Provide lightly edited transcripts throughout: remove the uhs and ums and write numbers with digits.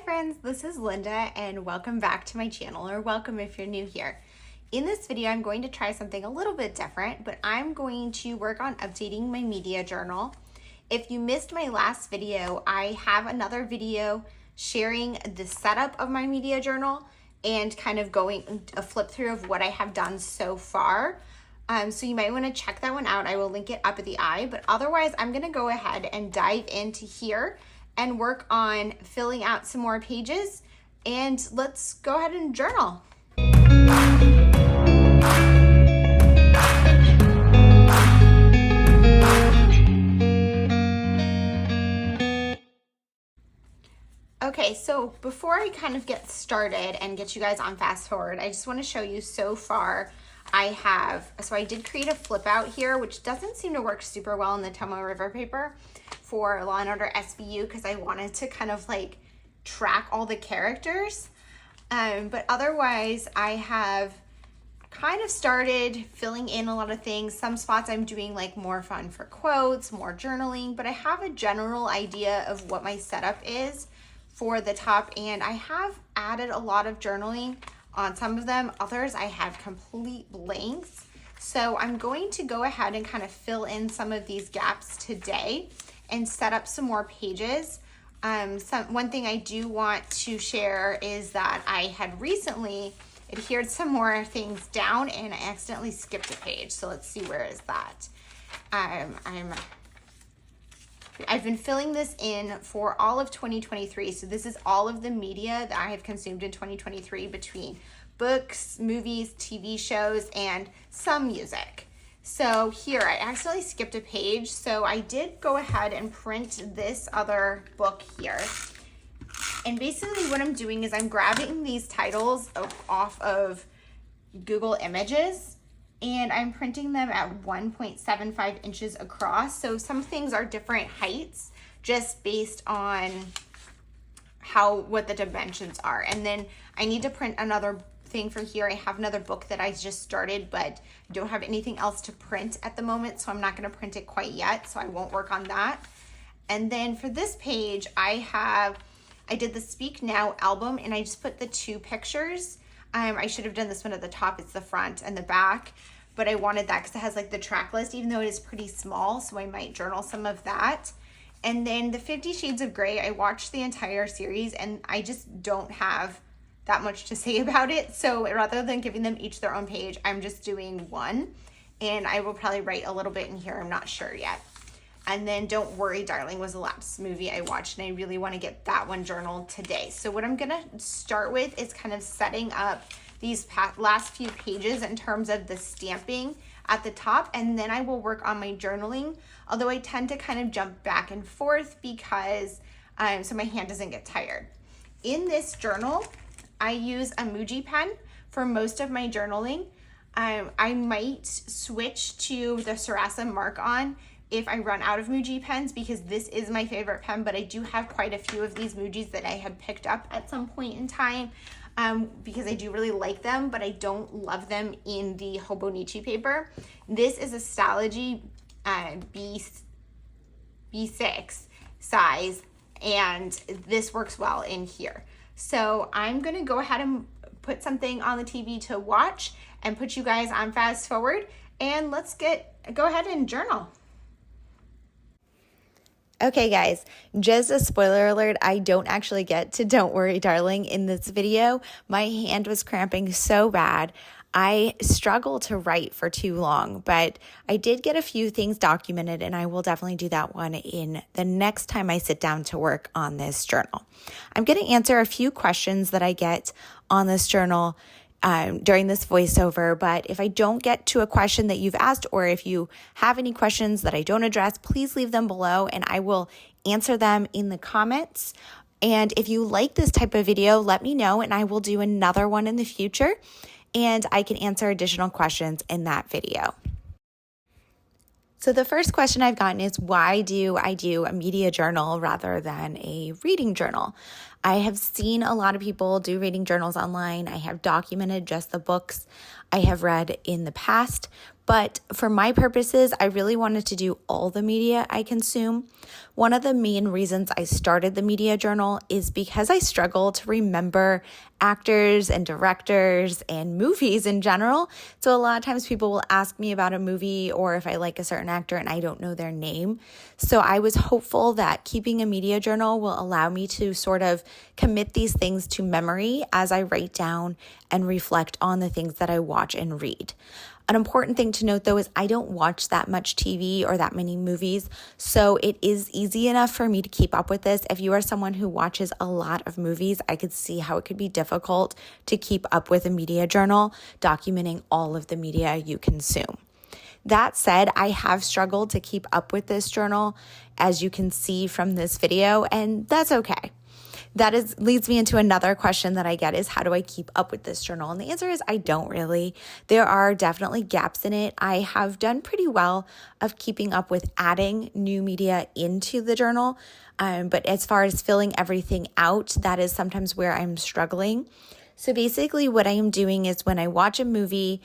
friends, this is Linda and welcome back to my channel, or welcome if you're new here. In this video, I'm going to try something a little bit different, but I'm going to work on updating my media journal. If you missed my last video, I have another video sharing the setup of my media journal and kind of going a flip through of what I have done so far. So you might want to check that one out. I will link it up at the eye, but otherwise I'm going to go ahead and dive into here and work on filling out some more pages, and let's go ahead and journal. Okay, so before I kind of get started and get you guys on fast forward, I just want to show you so far I did create a flip out here, which doesn't seem to work super well in the Tomo River paper for Law & Order SVU because I wanted to kind of like track all the characters. But otherwise I have kind of started filling in a lot of things. Some spots I'm doing like more fun for quotes, more journaling, but I have a general idea of what my setup is for the top, and I have added a lot of journaling on some of them. Others I have complete blanks. So I'm going to go ahead and kind of fill in some of these gaps today and set up some more pages. One thing I do want to share is that I had recently adhered some more things down and I accidentally skipped a page. So let's see, where is that? I've been filling this in for all of 2023. So this is all of the media that I have consumed in 2023 between books, movies, TV shows, and some music. So here, I accidentally skipped a page. So I did go ahead and print this other book here. And basically what I'm doing is I'm grabbing these titles off of Google Images, and I'm printing them at 1.75 inches across. So some things are different heights just based on what the dimensions are. And then I need to print another thing for here. I have another book that I just started, but I don't have anything else to print at the moment, so I'm not going to print it quite yet, so I won't work on that. And then for this page, I did the Speak Now album, and I just put the two pictures. I should have done this one at the top. It's the front and the back, but I wanted that because it has like the track list, even though it is pretty small, so I might journal some of that. And then the 50 Shades of Grey, I watched the entire series and I just don't have that much to say about it. So rather than giving them each their own page, I'm just doing one, and I will probably write a little bit in here. I'm not sure yet. And then Don't Worry, Darling was the last movie I watched, and I really want to get that one journaled today. So what I'm going to start with is kind of setting up these last few pages in terms of the stamping at the top, and then I will work on my journaling, although I tend to kind of jump back and forth because so my hand doesn't get tired. In this journal, I use a Muji pen for most of my journaling. I might switch to the Sarasa Mark-On if I run out of Muji pens, because this is my favorite pen, but I do have quite a few of these Mujis that I have picked up at some point in time because I do really like them, but I don't love them in the Hobonichi paper. This is a Stalogy B6 size, and this works well in here. So I'm gonna go ahead and put something on the TV to watch and put you guys on fast forward, and let's go ahead and journal. Okay guys, just a spoiler alert, I don't actually get to Don't Worry Darling in this video. My hand was cramping so bad. I struggle to write for too long, but I did get a few things documented, and I will definitely do that one in the next time I sit down to work on this journal. I'm going to answer a few questions that I get on this journal during this voiceover, but if I don't get to a question that you've asked, or if you have any questions that I don't address, please leave them below and I will answer them in the comments. And if you like this type of video, let me know and I will do another one in the future, and I can answer additional questions in that video. So the first question I've gotten is, why do I do a media journal rather than a reading journal? I have seen a lot of people do reading journals online. I have documented just the books I have read in the past, But for my purposes, I really wanted to do all the media I consume. One of the main reasons I started the media journal is because I struggle to remember actors and directors and movies in general. So a lot of times people will ask me about a movie or if I like a certain actor and I don't know their name. So I was hopeful that keeping a media journal will allow me to sort of commit these things to memory as I write down and reflect on the things that I watch and read. An important thing to note, though, is I don't watch that much TV or that many movies, so it is easy enough for me to keep up with this. If you are someone who watches a lot of movies, I could see how it could be difficult to keep up with a media journal, documenting all of the media you consume. That said, I have struggled to keep up with this journal, as you can see from this video, and that's okay. That leads me into another question that I get is, how do I keep up with this journal? And the answer is I don't really. There are definitely gaps in it. I have done pretty well of keeping up with adding new media into the journal. But as far as filling everything out, that is sometimes where I'm struggling. So basically what I am doing is when I watch a movie,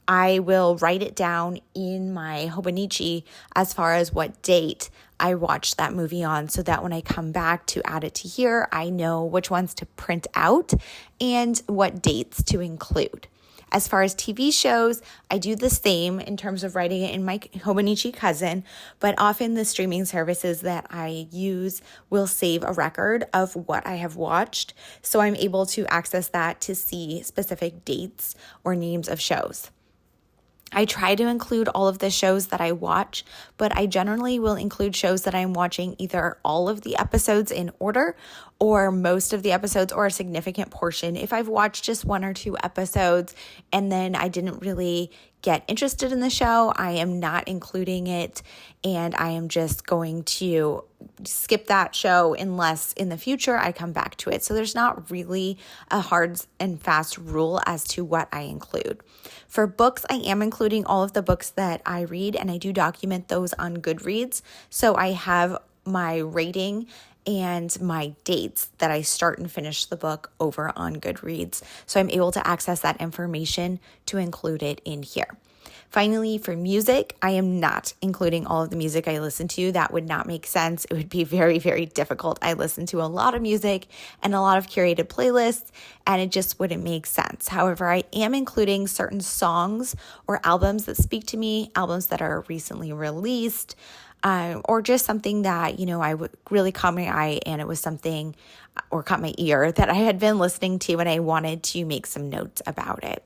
I will write it down in my Hobonichi as far as what date I watched that movie on, so that when I come back to add it to here, I know which ones to print out and what dates to include. As far as TV shows, I do the same in terms of writing it in my Hobonichi Cousin, but often the streaming services that I use will save a record of what I have watched, so I'm able to access that to see specific dates or names of shows. I try to include all of the shows that I watch, but I generally will include shows that I'm watching either all of the episodes in order or most of the episodes or a significant portion. If I've watched just one or two episodes and then I didn't really get interested in the show, I am not including it and I am just going to skip that show unless in the future I come back to it. So there's not really a hard and fast rule as to what I include. For books, I am including all of the books that I read, and I do document those on Goodreads. So I have my rating and my dates that I start and finish the book over on Goodreads. So I'm able to access that information to include it in here. Finally, for music, I am not including all of the music I listen to. That would not make sense. It would be very, very difficult. I listen to a lot of music and a lot of curated playlists, and it just wouldn't make sense. However, I am including certain songs or albums that speak to me, albums that are recently released, or just something that, I would really caught my eye and it was something or caught my ear that I had been listening to and I wanted to make some notes about it.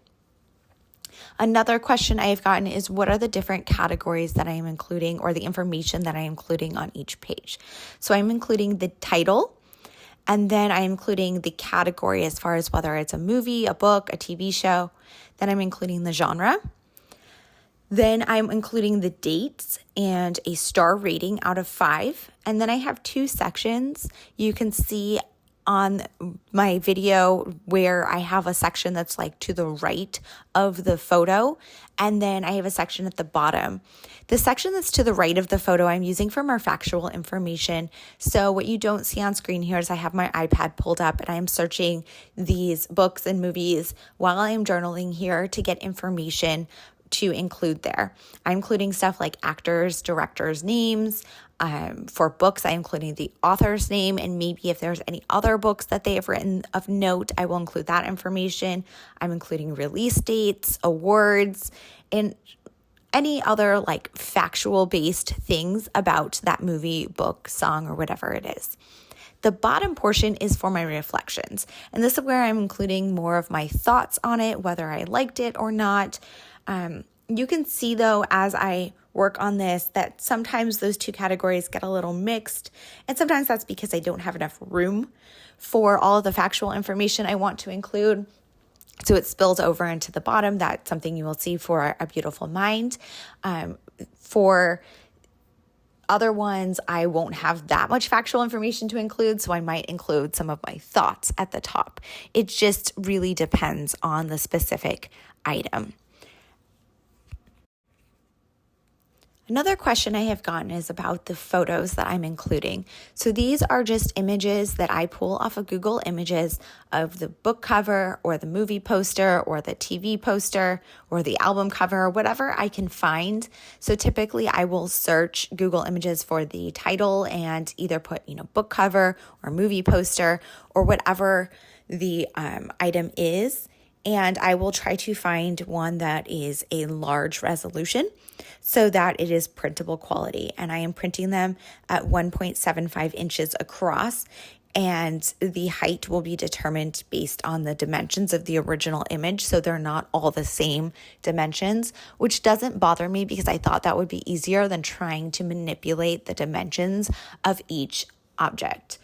Another question I have gotten is, what are the different categories that I am including or the information that I am including on each page? So I'm including the title, and then I'm including the category as far as whether it's a movie, a book, a TV show. Then I'm including the genre. Then I'm including the dates and a star rating out of 5. And then I have 2 sections. You can see on my video where I have a section that's like to the right of the photo, and then I have a section at the bottom. The section that's to the right of the photo I'm using for more factual information. So what you don't see on screen here is I have my iPad pulled up and I am searching these books and movies while I am journaling here to get information to include there. I'm including stuff like actors, directors' names. For books, I'm including the author's name, and maybe if there's any other books that they have written of note, I will include that information. I'm including release dates, awards, and any other like factual based things about that movie, book, song, or whatever it is. The bottom portion is for my reflections, and this is where I'm including more of my thoughts on it, whether I liked it or not. You can see, though, as I work on this, that sometimes those 2 categories get a little mixed, and sometimes that's because I don't have enough room for all of the factual information I want to include. So it spills over into the bottom. That's something you will see for A Beautiful Mind. For other ones, I won't have that much factual information to include, so I might include some of my thoughts at the top. It just really depends on the specific item. Another question I have gotten is about the photos that I'm including. So these are just images that I pull off of Google Images of the book cover or the movie poster or the TV poster or the album cover, whatever I can find. So typically I will search Google Images for the title and either put, book cover or movie poster or whatever the item is. And I will try to find one that is a large resolution so that it is printable quality. And I am printing them at 1.75 inches across, and the height will be determined based on the dimensions of the original image. So they're not all the same dimensions, which doesn't bother me because I thought that would be easier than trying to manipulate the dimensions of each object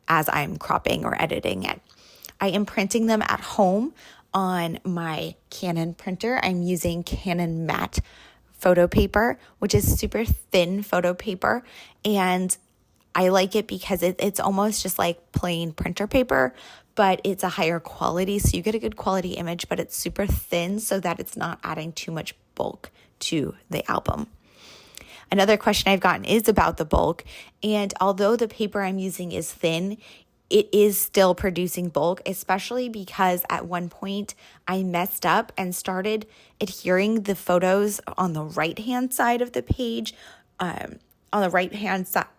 as I'm cropping or editing it. I am printing them at home on my Canon printer. I'm using Canon matte photo paper, which is super thin photo paper. And I like it because it's almost just like plain printer paper, but it's a higher quality. So you get a good quality image, but it's super thin so that it's not adding too much bulk to the album. Another question I've gotten is about the bulk. And although the paper I'm using is thin, it is still producing bulk, especially because at one point I messed up and started adhering the photos on the right-hand side of the page,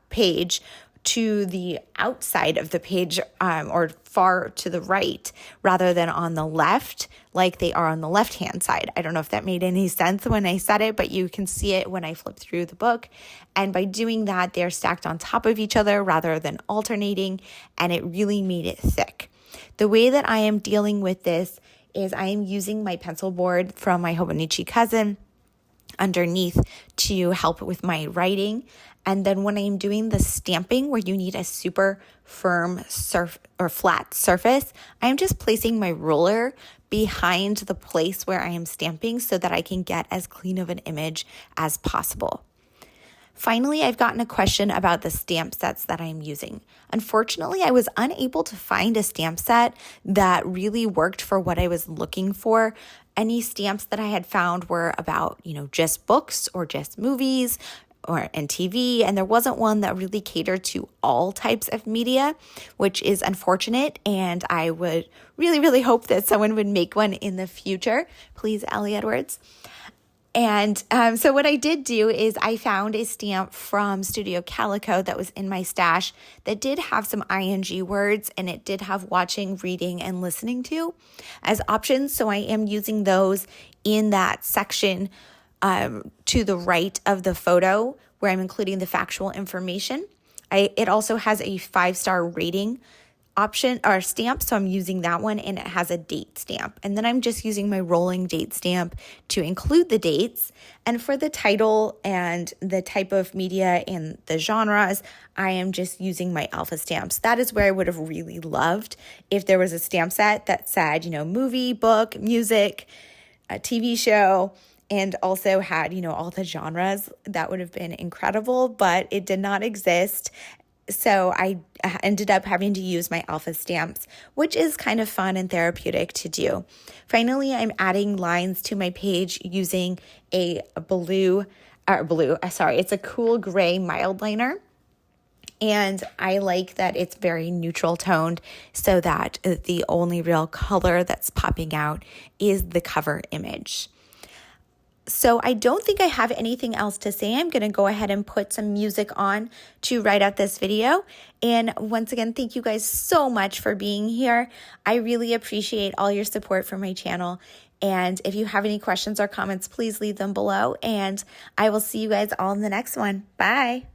page to the outside of the page or far to the right rather than on the left like they are on the left-hand side. I don't know if that made any sense when I said it, but you can see it when I flip through the book. And by doing that, they're stacked on top of each other rather than alternating, and it really made it thick. The way that I am dealing with this is I am using my pencil board from my Hobonichi cousin underneath to help with my writing. And then when I'm doing the stamping where you need a super firm flat surface, I'm just placing my ruler behind the place where I am stamping so that I can get as clean of an image as possible. Finally, I've gotten a question about the stamp sets that I'm using. Unfortunately, I was unable to find a stamp set that really worked for what I was looking for. Any stamps that I had found were about, just books or just movies and TV, and there wasn't one that really catered to all types of media, which is unfortunate, and I would really, really hope that someone would make one in the future. Please, Ellie Edwards. And so what I did do is I found a stamp from Studio Calico that was in my stash that did have some ing words, and it did have watching, reading, and listening to as options. So I am using those in that section to the right of the photo where I'm including the factual information. It also has a 5-star rating option or stamp, so I'm using that one, and it has a date stamp. And then I'm just using my rolling date stamp to include the dates. And for the title and the type of media and the genres, I am just using my alpha stamps. That is where I would have really loved if there was a stamp set that said, movie, book, music, a TV show, and also had, all the genres. That would have been incredible, but it did not exist. So I ended up having to use my alpha stamps, which is kind of fun and therapeutic to do. Finally, I'm adding lines to my page using it's a cool gray mild liner. And I like that it's very neutral toned so that the only real color that's popping out is the cover image. So I don't think I have anything else to say. I'm going to go ahead and put some music on to write out this video. And once again, thank you guys so much for being here. I really appreciate all your support for my channel. And if you have any questions or comments, please leave them below. And I will see you guys all in the next one. Bye.